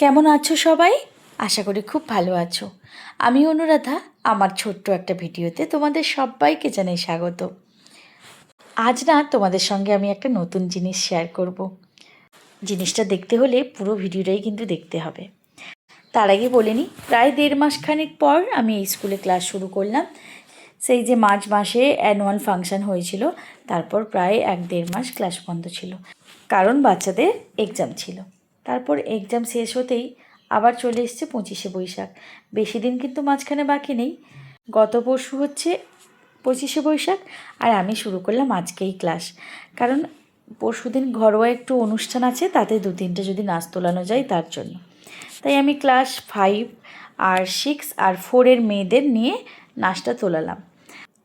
কেমন আছো সবাই? আশা করি খুব ভালো আছো। আমি অনুরাধা। আমার ছোট্ট একটা ভিডিওতে তোমাদের সবাইকে জানাই স্বাগত। আজ না তোমাদের সঙ্গে আমি একটা নতুন জিনিস শেয়ার করব। জিনিসটা দেখতে হলে পুরো ভিডিওটাই কিন্তু দেখতে হবে। তার আগে বলে নিই, প্রায় 1.5 মাস খানিক পর আমি এই স্কুলে ক্লাস শুরু করলাম। সেই যে মার্চ মাসে অ্যানুয়াল ফাংশন হয়েছিল, তারপর প্রায় 1-1.5 মাস ক্লাস বন্ধ ছিল, কারণ বাচ্চাদের এক্সাম ছিল। তারপর এক্সাম শেষ হতেই আবার চলে এসছে 25শে বৈশাখ। বেশি দিন কিন্তু মাঝখানে বাকি নেই। গত পরশু হচ্ছে 25শে বৈশাখ, আর আমি শুরু করলাম আজকেই ক্লাস। কারণ পরশুদিন ঘরোয়া একটু অনুষ্ঠান আছে, তাতে 2-3টে যদি নাচ তোলানো যায় তার জন্য। তাই আমি ক্লাস 5 আর 6 আর 4-এর মেয়েদের নিয়ে নাচটা তোলালাম।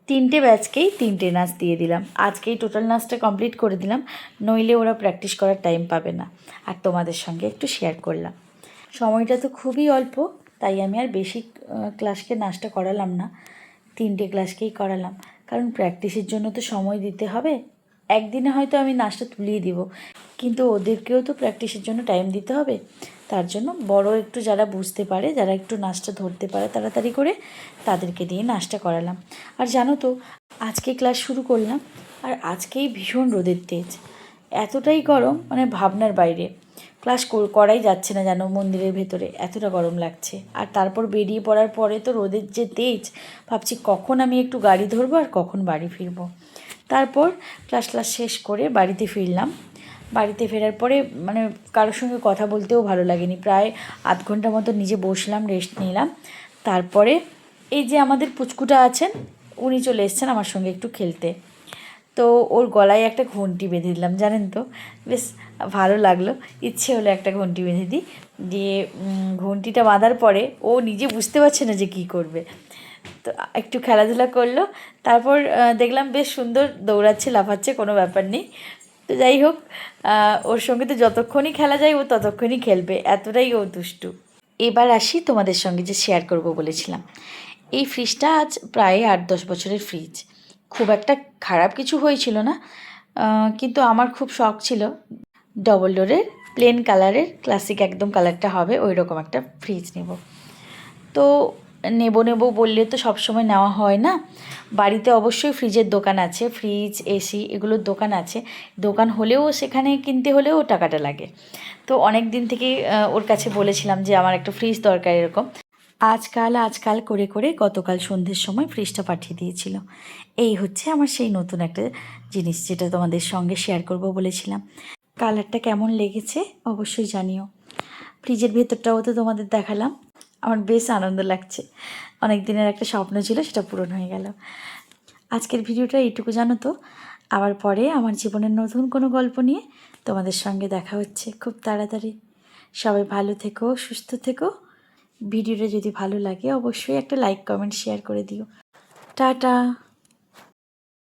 3টে ব্যাচকেই 3টে নাচ দিয়ে দিলাম। আজকেই টোটাল নাচটা কমপ্লিট করে দিলাম, নইলে ওরা প্র্যাকটিস করার টাইম পাবে না। আর তোমাদের সঙ্গে একটু শেয়ার করলাম। সময়টা তো খুবই অল্প, তাই আমি আর বেশি ক্লাসকে নাচটা করালাম না, 3টে ক্লাসকেই করালাম। কারণ প্র্যাকটিসের জন্য তো সময় দিতে হবে। একদিনে হয়তো আমি নাচটা তুলিয়ে দিব, কিন্তু ওদেরকেও তো প্র্যাকটিসের জন্য টাইম দিতে হবে। তার জন্য বড় একটু যারা বুঝতে পারে, যারা একটু নাচটা ধরতে পারে তাড়াতাড়ি করে, তাদেরকে দিয়ে নাচটা করালাম। আর জানো তো, আজকে ক্লাস শুরু করলাম, আর আজকেই ভীষণ রোদের তেজ। এতটাই গরম, মানে ভাবনার বাইরে। ক্লাস করাই যাচ্ছে না জানো, মন্দিরের ভেতরে এতটা গরম লাগছে। আর তারপর বেরিয়ে পড়ার পরে তো রোদের যে তেজ, ভাবছি কখন আমি একটু গাড়ি ধরবো আর কখন বাড়ি ফিরবো। তারপর ক্লাস শেষ করে বাড়িতে ফিরলাম। বাড়িতে ফেরার পরে মানে কারোর সঙ্গে কথা বলতেও ভালো লাগেনি। প্রায় আধ ঘন্টা মতো নিজে বসলাম, রেস্ট নিলাম। তারপরে এই যে আমাদের পুচকুটা আছেন, উনি চলে এসেছেন আমার সঙ্গে একটু খেলতে। তো ওর গলায় একটা ঘন্টি বেঁধে দিলাম, জানেন তো, বেশ ভালো লাগলো। ইচ্ছে হলো একটা ঘন্টি বেঁধে দিই। দিয়ে ঘন্টিটা বাঁধার পরে ও নিজে বুঝতে পারছে না যে কী করবে, তো একটু খেলাধুলা করলো। তারপর দেখলাম বেশ সুন্দর দৌড়াচ্ছে, লাফাচ্ছে, কোনো ব্যাপার নেই। তো যাই হোক, ওর সঙ্গে তো যতক্ষণই খেলা যায় ও ততক্ষণই খেলবে, এতটাই ও দুষ্টু। এবার আসি তোমাদের সঙ্গে যে শেয়ার করব বলেছিলাম। এই ফ্রিজটা আজ প্রায় 8-10 বছরের ফ্রিজ। খুব একটা খারাপ কিছু হয়েছিল না, কিন্তু আমার খুব শখ ছিল ডবল ডোরের, প্লেন কালারের, ক্লাসিক একদম কালারটা হবে ওই রকম একটা ফ্রিজ নেব। তো নেব বললে তো সবসময় নেওয়া হয় না। বাড়িতে অবশ্যই ফ্রিজের দোকান আছে, ফ্রিজ, এসি এগুলোর দোকান আছে। দোকান হলেও সেখানে কিনতে হলেও টাকাটা লাগে। তো অনেক দিন থেকেই ওর কাছে বলেছিলাম যে আমার একটা ফ্রিজ দরকার এরকম। আজকাল করে করে গতকাল সন্ধ্যের সময় ফ্রিজটা পাঠিয়ে দিয়েছিল। এই হচ্ছে আমার সেই নতুন একটা জিনিস, যেটা তোমাদের সঙ্গে শেয়ার করব বলেছিলাম। কালারটা কেমন লেগেছে অবশ্যই জানিও। ফ্রিজের ভেতরটাও তো তোমাদের দেখালাম। আমার বেশ আনন্দ লাগছে, অনেক দিনের একটা স্বপ্ন ছিল, সেটা পূরণ হয়ে গেল। আজকের ভিডিওটা এইটুকু, জানো তো। আবার পরে আমার জীবনের নতুন কোনো গল্প নিয়ে তোমাদের সঙ্গে দেখা হচ্ছে খুব তাড়াতাড়ি। সবাই ভালো থেকো, সুস্থ থেকো। ভিডিওটা যদি ভালো লাগে অবশ্যই একটা লাইক, কমেন্ট, শেয়ার করে দিও। টাটা।